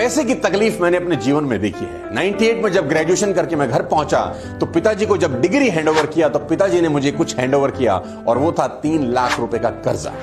पैसे की तकलीफ मैंने अपने जीवन में देखी है। 98 में जब ग्रेजुएशन करके मैं घर पहुंचा तो पिताजी को जब डिग्री हैंडओवर किया तो पिताजी ने मुझे कुछ हैंडओवर किया और वो था 3 लाख रुपए का कर्जा।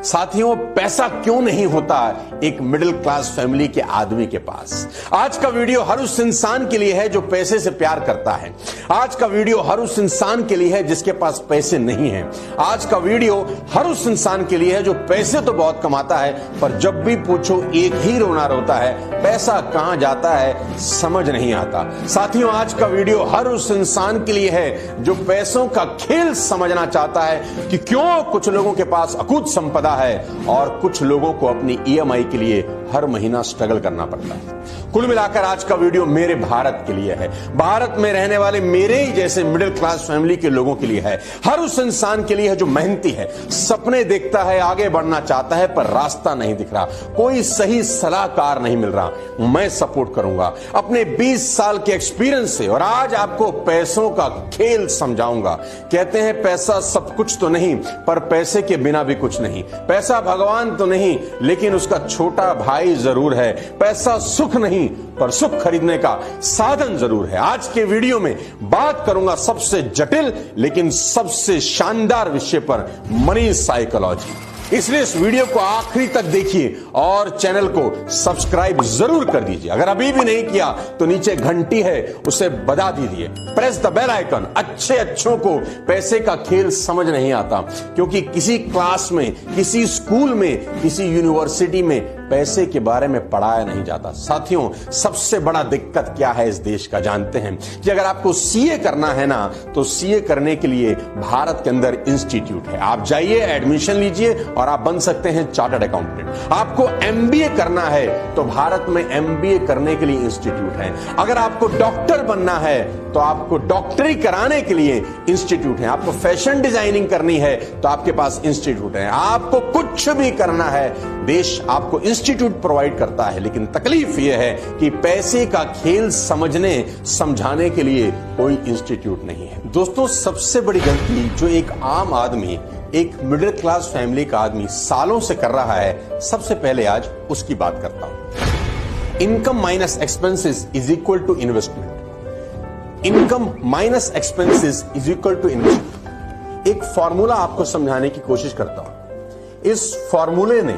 साथियों, पैसा क्यों नहीं होता एक मिडिल क्लास फैमिली के आदमी के पास। आज का वीडियो हर उस इंसान के लिए है जो पैसे से प्यार करता है। आज का वीडियो हर उस इंसान के लिए है जिसके पास पैसे नहीं है। आज का वीडियो हर उस इंसान के लिए है जो पैसे तो बहुत कमाता है पर जब भी पूछो एक ही रोना रोता है, पैसा कहां जाता है समझ नहीं आता। साथियों, आज का वीडियो हर उस इंसान के लिए है जो पैसों का खेल समझना चाहता है कि क्यों कुछ लोगों के पास अकूत संपदा है और कुछ लोगों को अपनी ईएमआई के लिए हर महीना स्ट्रगल करना पड़ता है। कुल मिलाकर आज का वीडियो मेरे भारत के लिए है, भारत में रहने वाले मेरे ही जैसे मिडिल क्लास फैमिली के लोगों के लिए है, हर उस इंसान के लिए है जो मेहनती है, सपने देखता है, आगे बढ़ना चाहता है पर रास्ता नहीं दिख रहा, कोई सही सलाहकार नहीं मिल रहा। मैं सपोर्ट करूंगा अपने 20 साल के एक्सपीरियंस से और आज आपको पैसों का खेल समझाऊंगा। कहते हैं पैसा सब कुछ तो नहीं पर पैसे के बिना भी कुछ नहीं। पैसा भगवान तो नहीं लेकिन उसका छोटा भाई जरूर है। पैसा सुख नहीं पर सुख खरीदने का साधन जरूर है। आज के वीडियो में बात करूंगा सबसे जटिल लेकिन सबसे शानदार विषय पर, मनी साइकोलॉजी। इसलिए इस वीडियो को आखिरी तक देखिए और चैनल को सब्सक्राइब जरूर कर दीजिए। अगर अभी भी नहीं किया तो नीचे घंटी है उसे बजा दीजिए, प्रेस द बेल आइकन। अच्छों को पैसे का खेल समझ नहीं आता क्योंकि किसी क्लास में, किसी स्कूल में, किसी यूनिवर्सिटी में पैसे के बारे में पढ़ाया नहीं जाता। साथियों, सबसे बड़ा दिक्कत क्या है इस देश का जानते हैं कि अगर आपको सीए करना है ना तो सीए करने के लिए भारत के अंदर इंस्टीट्यूट है। आप जाइए, एडमिशन लीजिए और आप बन सकते हैं चार्टर्ड अकाउंटेंट। आपको एमबीए करना है तो भारत में एमबीए करने के लिए इंस्टीट्यूट है। अगर आपको डॉक्टर बनना है तो आपको डॉक्टरी कराने के लिए इंस्टीट्यूट है। आपको फैशन डिजाइनिंग करनी है तो आपके पास इंस्टीट्यूट है। आपको कुछ भी करना है, देश आपको इंस्टीट्यूट प्रोवाइड करता है। लेकिन तकलीफ यह है कि पैसे का खेल समझने समझाने के लिए कोई इंस्टीट्यूट नहीं है। दोस्तों, सबसे बड़ी गलती जो एक आम आदमी, एक मिडिल क्लास फैमिली का आदमी सालों से कर रहा है, सबसे पहले आज उसकी बात करता हूं। Income minus expenses is equal to investment. Income minus expenses is equal to investment. एक फॉर्मूला आपको समझाने की कोशिश करता हूं। इस फॉर्मूले ने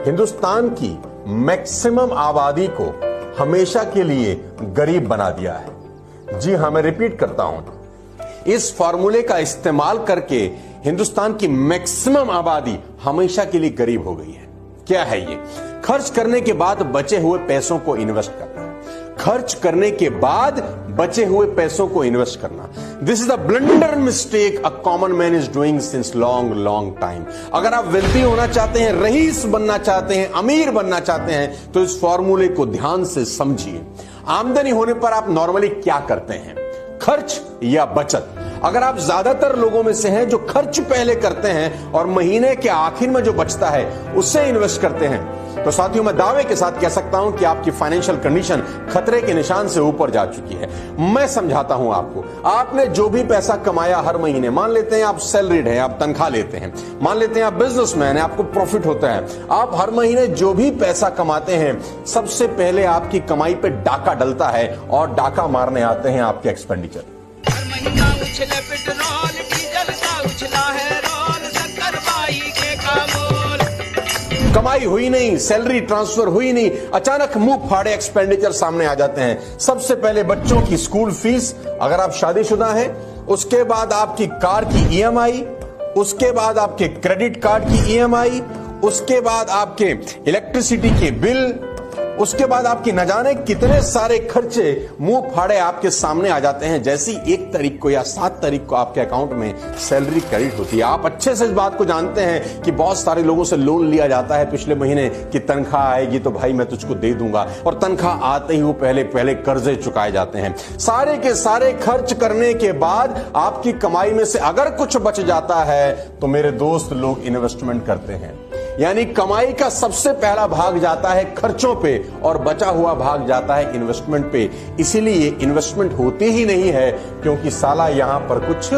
हिंदुस्तान की मैक्सिमम आबादी को हमेशा के लिए गरीब बना दिया है। जी हां, मैं रिपीट करता हूं। इस फॉर्मूले का इस्तेमाल करके हिंदुस्तान की मैक्सिमम आबादी हमेशा के लिए गरीब हो गई है। क्या है ये? खर्च करने के बाद बचे हुए पैसों को इन्वेस्ट करना। खर्च करने के बाद बचे हुए पैसों को इन्वेस्ट करना। This is the blunder mistake a common man is doing since long time. अगर आप वेल्थी होना चाहते हैं, रईस बनना चाहते हैं, अमीर बनना चाहते हैं तो इस फॉर्मूले को ध्यान से समझिए। आमदनी होने पर आप नॉर्मली क्या करते हैं? खर्च या बचत? अगर आप ज्यादातर लोगों में से हैं जो खर्च पहले करते हैं और महीने के आखिर में जो बचता है उससे इन्वेस्ट करते हैं, तो साथियों मैं दावे के साथ कह सकता हूं कि आपकी फाइनेंशियल कंडीशन खतरे के निशान से ऊपर जा चुकी है। मैं समझाता हूं आपको। आपने जो भी पैसा कमाया हर महीने, मान लेते हैं आप सैलरीड हैं, आप तनख्वाह लेते हैं, मान लेते हैं आप बिजनेसमैन हैं, आपको प्रॉफिट होता है, आप हर महीने जो भी पैसा कमाते हैं सबसे पहले आपकी कमाई पे डाका डलता है और डाका मारने आते हैं आपके एक्सपेंडिचर। पेट्रोल डीजल का उछला है रोल, शक्कर बाई के कामोल। कमाई हुई नहीं, सैलरी ट्रांसफर हुई नहीं, अचानक मुंह फाड़े एक्सपेंडिचर सामने आ जाते हैं। सबसे पहले बच्चों की स्कूल फीस, अगर आप शादीशुदा हैं, उसके बाद आपकी कार की ईएमआई, उसके बाद आपके क्रेडिट कार्ड की ईएमआई, उसके बाद आपके इलेक्ट्रिसिटी के बिल, उसके बाद आपकी न जाने कितने सारे खर्चे मुंह फाड़े आपके सामने आ जाते हैं। जैसी 1 तारीख को या 7 तारीख को आपके अकाउंट में सैलरी क्रेडिट होती है। आप अच्छे से इस बात को जानते हैं कि बहुत सारे लोगों से लोन लिया जाता है पिछले महीने कि तनख्वाह आएगी तो भाई मैं तुझको दे दूंगा, और तनख्वाह आते ही वो पहले कर्जे चुकाए जाते हैं। सारे के सारे खर्च करने के बाद आपकी कमाई में से अगर कुछ बच जाता है तो मेरे दोस्त लोग इन्वेस्टमेंट करते हैं। यानी कमाई का सबसे पहला भाग जाता है खर्चों पे और बचा हुआ भाग जाता है इन्वेस्टमेंट पे। इसीलिए इन्वेस्टमेंट होती ही नहीं है क्योंकि साला यहां पर कुछ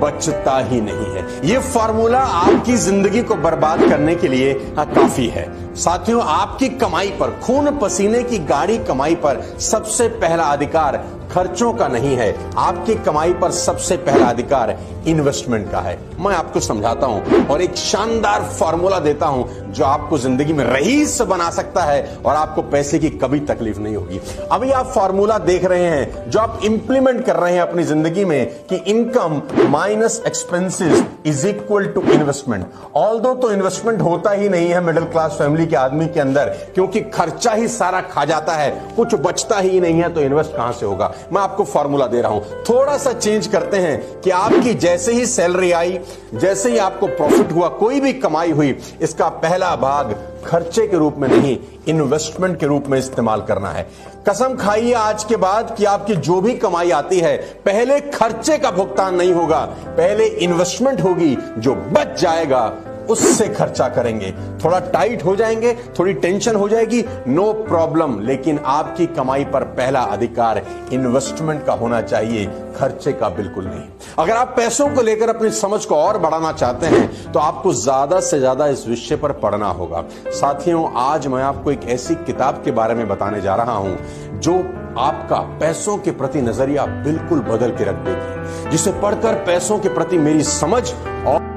बचता ही नहीं है। ये फॉर्मूला आपकी जिंदगी को बर्बाद करने के लिए काफी है। साथियों, आपकी कमाई पर, खून पसीने की गाड़ी कमाई पर सबसे पहला अधिकार खर्चों का नहीं है। आपकी कमाई पर सबसे पहला अधिकार इन्वेस्टमेंट का है। मैं आपको समझाता हूं और एक शानदार फॉर्मूला देता हूं जो आपको जिंदगी में रईस बना सकता है और आपको पैसे की कभी तकलीफ नहीं होगी। अभी आप फॉर्मूला देख रहे हैं जो आप इंप्लीमेंट कर रहे हैं अपनी जिंदगी में कि income minus expenses is equal to investment. Although तो इन्वेस्टमेंट होता ही नहीं है मिडिल क्लास फैमिली के आदमी के अंदर, क्योंकि खर्चा ही सारा खा जाता है, कुछ बचता ही नहीं है, तो इन्वेस्ट कहां से होगा। मैं आपको फॉर्मूला दे रहा हूं, थोड़ा सा चेंज करते हैं कि आपकी जैसे ही सैलरी आई, जैसे ही आपको प्रॉफिट हुआ, कोई भी कमाई हुई, इसका पहला भाग खर्चे के रूप में नहीं, इन्वेस्टमेंट के रूप में इस्तेमाल करना है। कसम खाइए आज के बाद कि आपकी जो भी कमाई आती है पहले खर्चे का भुगतान नहीं होगा, पहले इन्वेस्टमेंट होगी। जो बच जाएगा उससे खर्चा करेंगे। थोड़ा टाइट हो जाएंगे, थोड़ी टेंशन हो जाएगी, नो प्रॉब्लम, लेकिन आपकी कमाई पर पहला अधिकार इन्वेस्टमेंट का होना चाहिए, खर्चे का बिल्कुल नहीं। अगर आप पैसों को लेकर अपनी समझ को और बढ़ाना चाहते हैं तो आपको ज्यादा से ज्यादा इस विषय पर पढ़ना होगा। साथियों, आज मैं आपको एक ऐसी किताब के बारे में बताने जा रहा हूं जो आपका पैसों के प्रति नजरिया बिल्कुल बदल के रख देगी, जिसे पढ़कर पैसों के प्रति मेरी समझ और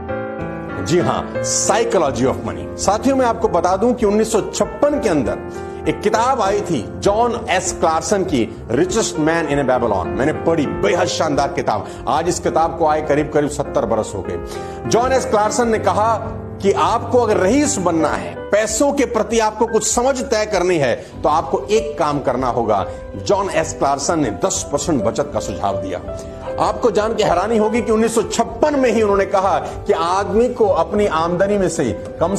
जी हां, साइकोलॉजी ऑफ मनी। साथियों, मैं आपको बता दूं कि 1956 के अंदर एक किताब आई थी जॉन एस क्लार्सन की, रिचेस्ट मैन इन बैबलॉन। मैंने पढ़ी, बेहद शानदार किताब। आज इस किताब को आए करीब 70 बरस हो गए। जॉन एस क्लार्सन ने कहा कि आपको अगर रईस बनना है, पैसों के प्रति आपको कुछ समझ तय करनी है, तो आपको एक काम करना होगा। जॉन एस क्लार्सन ने 10% बचत का सुझाव दिया। आपको जान के हैरानी होगी कि 1956 में ही उन्होंने कहा कि आदमी को अपनी आमदनी में से कम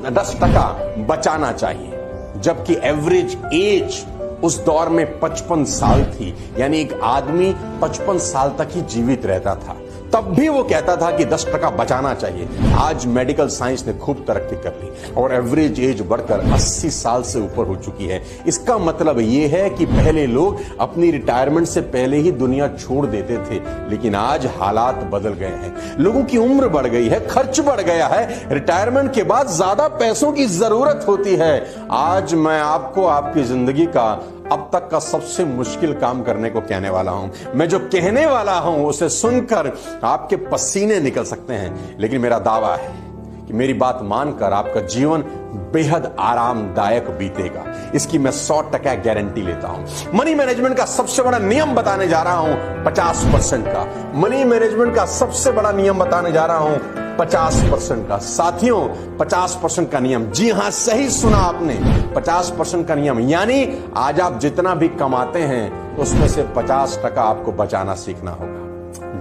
10% बचाना चाहिए, जबकि एवरेज एज उस दौर में 55 साल थी, यानी एक आदमी 55 साल तक ही जीवित रहता था। तब भी वो कहता था कि 10% बचाना चाहिए। आज मेडिकल साइंस ने खूब तरक्की कर ली और एवरेज एज बढ़कर 80 साल से ऊपर हो चुकी है। इसका मतलब ये है कि पहले लोग अपनी रिटायरमेंट से पहले ही दुनिया छोड़ देते थे, लेकिन आज हालात बदल गए हैं। लोगों की उम्र बढ़ गई है, खर्च बढ़ गया है, रिटायरमेंट के बाद ज्यादा पैसों की जरूरत होती है। आज मैं आपको आपकी जिंदगी का अब तक का सबसे मुश्किल काम करने को कहने वाला हूं। मैं जो कहने वाला हूं उसे सुनकर आपके पसीने निकल सकते हैं, लेकिन मेरा दावा है कि मेरी बात मानकर आपका जीवन बेहद आरामदायक बीतेगा। इसकी मैं 100% गारंटी लेता हूं। मनी मैनेजमेंट का सबसे बड़ा नियम बताने जा रहा हूं 50% का। मनी मैनेजमेंट का सबसे बड़ा नियम बताने जा रहा हूं 50% का। साथियों, 50% का नियम, जी हां, सही सुना आपने, 50% का नियम, यानी आज आप जितना भी कमाते हैं उसमें से 50% आपको बचाना सीखना होगा।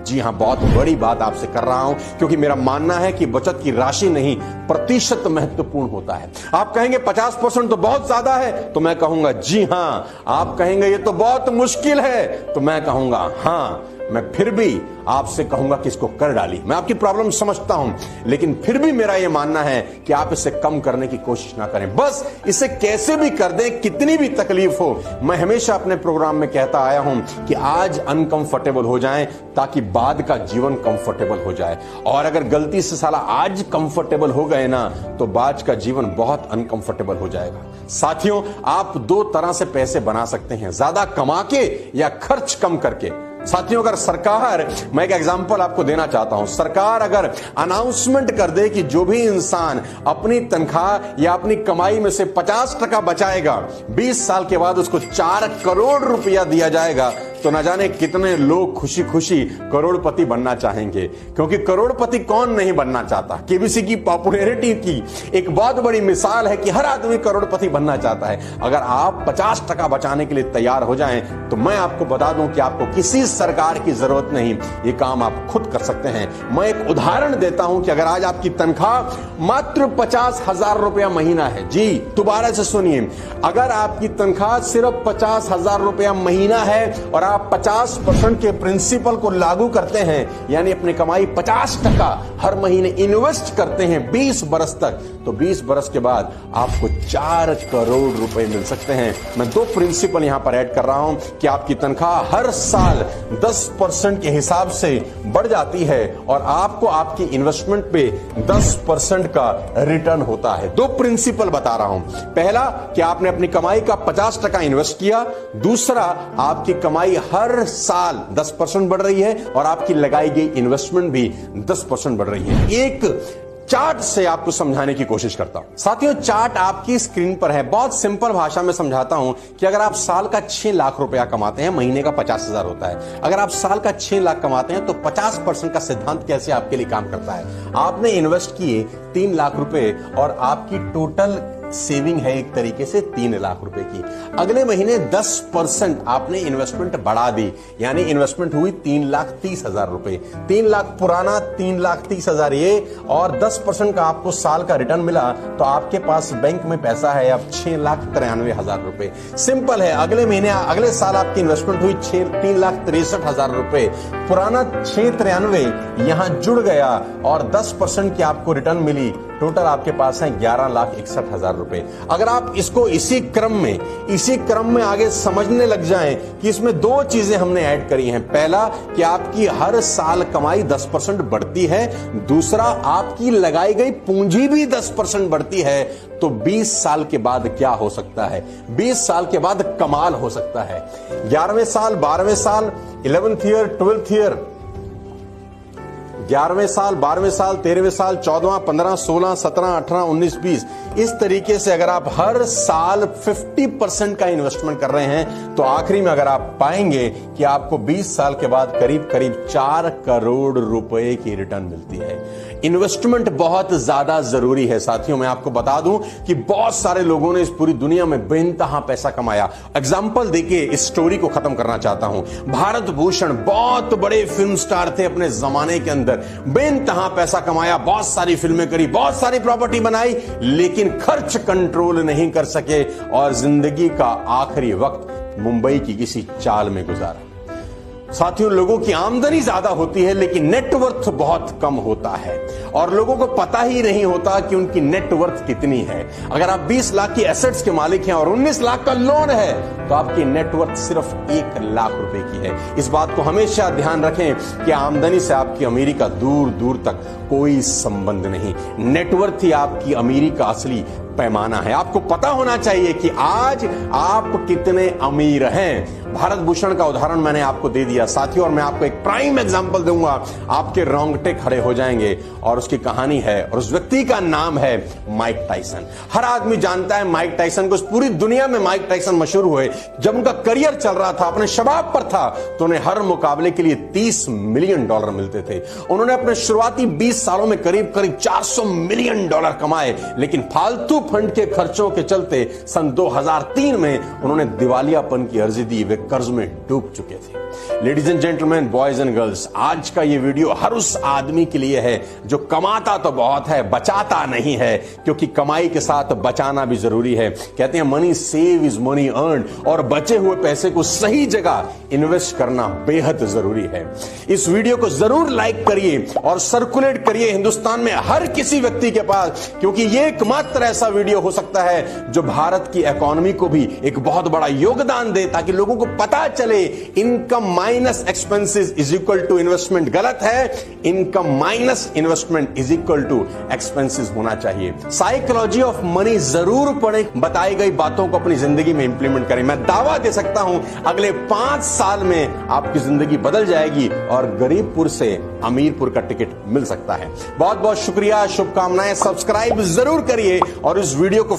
जी हां, बहुत बड़ी बात आपसे कर रहा हूं, क्योंकि मेरा मानना है कि बचत की राशि नहीं, प्रतिशत महत्वपूर्ण होता है। आप कहेंगे 50% तो बहुत ज्यादा है, तो मैं कहूंगा जी हां। आप कहेंगे ये तो बहुत मुश्किल है, तो मैं कहूंगा हां। मैं फिर भी आपसे कहूंगा कि इसको कर डाली। मैं आपकी प्रॉब्लम समझता हूं, लेकिन फिर भी मेरा यह मानना है कि आप इसे कम करने की कोशिश ना करें, बस इसे कैसे भी कर दें, कितनी भी तकलीफ हो। मैं हमेशा अपने प्रोग्राम में कहता आया हूं कि आज अनकंफर्टेबल हो जाएं ताकि बाद का जीवन कंफर्टेबल हो जाए, और अगर गलती से साला आज कंफर्टेबल हो गए ना तो बाद का जीवन बहुत अनकंफर्टेबल हो जाएगा। साथियों, आप 2 तरह से पैसे बना सकते हैं, ज्यादा कमा के या खर्च कम करके। साथियों, अगर सरकार, मैं एक एग्जांपल आपको देना चाहता हूं, सरकार अगर अनाउंसमेंट कर दे कि जो भी इंसान अपनी तनख्वाह या अपनी कमाई में से 50% बचाएगा, 20 साल के बाद उसको 4 करोड़ रुपया दिया जाएगा, तो न जाने कितने लोग खुशी खुशी करोड़पति बनना चाहेंगे। क्योंकि करोड़पति कौन नहीं बनना चाहता। केबीसी की पॉपुलैरिटी की एक बहुत बड़ी मिसाल है कि हर आदमी करोड़पति बनना चाहता है। अगर आप 50% बचाने के लिए तैयार हो जाएं तो मैं आपको बता दूं कि आपको किसी सरकार की जरूरत नहीं, ये काम आप खुद कर सकते हैं। मैं एक उदाहरण देता हूं कि अगर आज आपकी तनख्वाह मात्र 50,000 रुपया महीना है, जी दोबारा से सुनिए, अगर आपकी तनख्वाह सिर्फ 50,000 रुपया महीना है और आप आप 50% के प्रिंसिपल को लागू करते हैं, यानी अपनी कमाई 50% हर महीने इन्वेस्ट करते हैं 20 बरस तक, तो 20 बरस के बाद आपको 4 करोड़ रुपए मिल सकते हैं। मैं 2 प्रिंसिपल यहां पर ऐड कर रहा हूं कि आपकी तनख्वाह हर साल 10% के हिसाब से बढ़ जाती है और आपको आपकी इन्वेस्टमेंट पे 10% का रिटर्न होता है। 2 प्रिंसिपल बता रहा हूं। पहला कि आपने अपनी कमाई का 50% इन्वेस्ट किया, दूसरा आपकी कमाई हर साल 10% बढ़ रही है और आपकी लगाई गई इन्वेस्टमेंट भी 10% बढ़ रही है। एक चार्ट से आपको समझाने की कोशिश करता हूं। साथियों, चार्ट आपकी स्क्रीन पर है। बहुत सिंपल भाषा में समझाता हूं कि अगर आप साल का 6 लाख रुपया कमाते हैं, महीने का 50,000 होता है। अगर आप साल का 6 लाख कमाते हैं तो 50% का सिद्धांत कैसे आपके लिए काम करता है। आपने इन्वेस्ट किए 3 लाख रुपए और आपकी टोटल सेविंग है एक तरीके से 3 लाख रुपए की। अगले महीने 10% आपने इन्वेस्टमेंट बढ़ा दी, यानी इन्वेस्टमेंट हुई 3,30,000 रुपए। 3 लाख पुराना, 3,30,000 ये, और 10% का आपको साल का रिटर्न मिला, तो आपके पास बैंक में पैसा है अब 6,93,000 रुपए। सिंपल है। अगले महीने, अगले साल आपकी इन्वेस्टमेंट हुई 3,63,000 रुपए। पुराना 693 यहां जुड़ गया और 10% की आपको रिटर्न मिली। टोटल आपके पास है 11,61,000 रुपए। अगर आप इसको इसी क्रम में आगे समझने लग जाएं कि इसमें 2 चीजें हमने ऐड करी हैं। पहला कि आपकी हर साल कमाई 10% बढ़ती है, दूसरा आपकी लगाई गई पूंजी भी 10% बढ़ती है। तो 20 साल के बाद क्या हो सकता है? 20 साल के बाद कमाल हो सकता है। 11वें साल, 12वें साल, 11th ईयर, 12th ईयर, 11वें साल, 12वें साल, 13वें साल, 14वां, 15, 16, 17, 18, 19, 20, इस तरीके से अगर आप हर साल 50% का इन्वेस्टमेंट कर रहे हैं तो आखिरी में अगर आप पाएंगे कि आपको 20 साल के बाद करीब करीब 4 करोड़ रुपए की रिटर्न मिलती है। इन्वेस्टमेंट बहुत ज्यादा जरूरी है। साथियों, मैं आपको बता दूं कि बहुत सारे लोगों ने इस पूरी दुनिया में बेइंतहा पैसा कमाया। एग्जाम्पल देके इस स्टोरी को खत्म करना चाहता हूं। भारत भूषण बहुत बड़े फिल्म स्टार थे अपने जमाने के अंदर, बेइंतहा पैसा कमाया, बहुत सारी फिल्में करी, बहुत सारी प्रॉपर्टी बनाई, लेकिन खर्च कंट्रोल नहीं कर सके और जिंदगी का आखिरी वक्त मुंबई की किसी चाल में गुजारा। साथियों, लोगों की आमदनी ज्यादा होती है लेकिन नेटवर्थ बहुत कम होता है और लोगों को पता ही नहीं होता कि उनकी नेटवर्थ कितनी है। अगर आप 20 लाख की एसेट्स के मालिक हैं और 19 लाख का लोन है तो आपकी नेटवर्थ सिर्फ 1 लाख रुपए की है। इस बात को हमेशा ध्यान रखें कि आमदनी से आपकी अमीरी का दूर दूर तक कोई संबंध नहीं। नेटवर्थ ही आपकी अमीरी का असली पैमाना है। आपको पता होना चाहिए कि आज आप कितने अमीर हैं। भारत भूषण का उदाहरण मैंने आपको दे दिया साथियों, और मैं आपको एक प्राइम एग्जांपल दूंगा, आपके रोंगटे खड़े हो जाएंगे। और उसकी कहानी है और उस व्यक्ति का नाम है माइक टायसन। हर आदमी जानता है माइक टायसन को। इस पूरी दुनिया में माइक टायसन मशहूर हुए जब उनका करियर चल रहा था, अपने शबाब पर था, तो उन्हें हर मुकाबले के लिए $30 मिलियन मिलते थे। उन्होंने अपने शुरुआती 20 सालों में करीब करीब $400 मिलियन कमाए, लेकिन फालतू फंड के खर्चों के चलते सन 2003 में उन्होंने दिवालियापन की अर्जी दी। वे कर्ज में डूब चुके थे। Ladies and gentleman, boys and girls, आज का ये वीडियो हर उस आदमी के लिए है जो कमाता तो बहुत है, बचाता नहीं है, क्योंकि कमाई के साथ बचाना भी जरूरी है। कहते हैं money save is money earn, और बचे हुए पैसे को सही जगह इन्वेस्ट करना बेहद जरूरी है। इस वीडियो को जरूर लाइक करिए और सर्कुलेट करिए हिंदुस्तान में हर किसी व्यक्ति के पास, क्योंकि ये एकमात्र ऐसा वीडियो हो सकता है जो भारत की इकोनॉमी को भी एक बहुत बड़ा योगदान दे, ताकि लोगों को पता चले income minus expenses is equal to investment गलत है, income minus investment is equal to expenses होना चाहिए। साइकोलॉजी ऑफ मनी जरूर पढ़ें, बताई गई बातों को अपनी जिंदगी में इंप्लीमेंट करें। मैं दावा दे सकता हूं अगले 5 साल में आपकी जिंदगी बदल जाएगी और गरीबपुर से अमीरपुर का टिकट मिल सकता है। बहुत बहुत शुक्रिया, शुभकामनाएं। सब्सक्राइब जरूर करिए और इस वीडियो को